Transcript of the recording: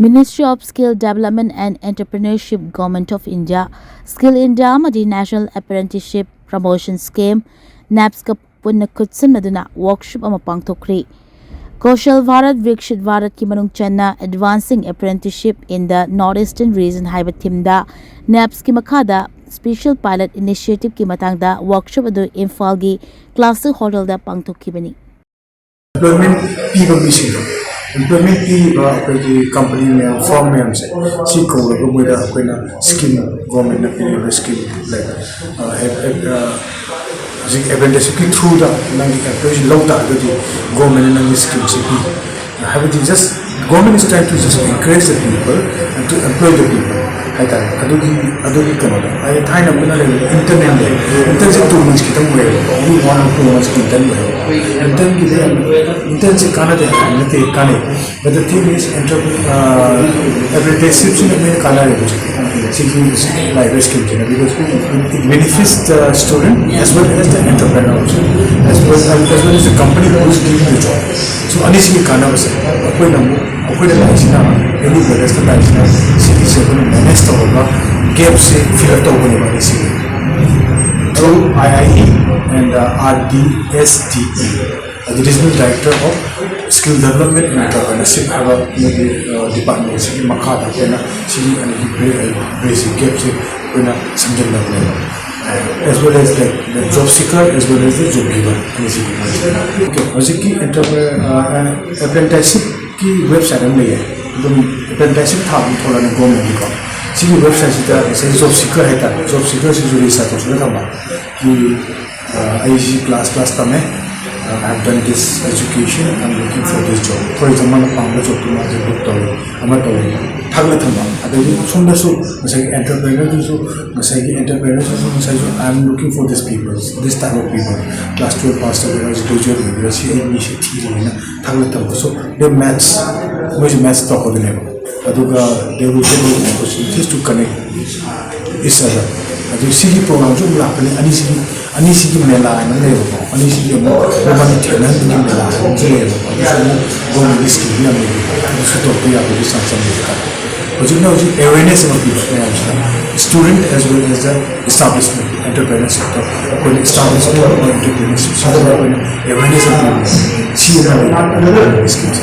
Ministry of Skill Development and Entrepreneurship, Government of India, Skill India amadi National Apprenticeship Promotion Scheme, NAPS ka punna kutsinaduna workshop ama pangthokri. Kaushal Bharat Vikshit Bharat ki manung channa Advancing Apprenticeship in the Northeastern Region haiba thimda NAPS ki makhada Special Pilot Initiative ki matangda workshop adu Imphal gi Classic Hotel da pangthokkibani. Employment people missing. Employment की company में firm में हमसे सीखो लोगों मेरा कोई ना scheme government ने पीने scheme like apprenticeship की through दा नंगी employee लोग दा जो government ने नंगी scheme से भी have it just government is trying to just encourage the people and to employ the people ऐसा अदुगी कमाना ऐसे थाई ना अपना ले internet ले internet से 2 months की तम हुए only 1 or 2 months की तम हुए intern की ले intern से काना दे नते काने but the thing is apprenticeship से में काना है कुछ सीखी लाइफ स्किल के because it benefits the student as well as the entrepreneur also as well as the company who is giving the job so अनी सीखी काना बस अकोई लाइफ ना any brothers का लाइफ ना सीखी से अपने मैनेज तो होगा gap से fill तो होने वाली सीखी through IIE and RDSDE, the Regional Director of Skill Development and Entrepreneurship have a department. She makada kena she and basic gaps kena samjhan level as well as like the job seeker as well as the job giver. Okay, also की apprenticeship की website हम ले हैं. तो apprenticeship था भी थोड़ा ना government का. सी वेबसाइट से जॉब सीकर है था जॉब सीकर से जो रिसर्च हो चुका था कि आईजी क्लास तमें I have done this education I'm looking for this job for example Pangla job तो मुझे बुक तो हमारे तो थागले था अगर ये सुंदर सो जैसे एंटरप्रेन्योर जो जैसे कि एंटरप्रेन्योर जो जैसे I am looking for this people this type of people class 12 pass तो मेरा graduate में मेरा सी इंग्लिश थी ना थागले था so they match मुझे match तो हो देने को अदुगा they will give you opportunities to connect each other अदु सीधी प्रोग्राम जो लापने अनि सीधी मेला है ना लेवो अनि सीधी मो रोमानी थेना दुनी मेला है जो लेवो अदु गोम स्किल भी हमें सुतो तो या भी संसम देता है जो ना जो awareness of people में आता student as well as the establishment entrepreneur sector कोई establishment और entrepreneurship सब में awareness of people सी ना स्किल्स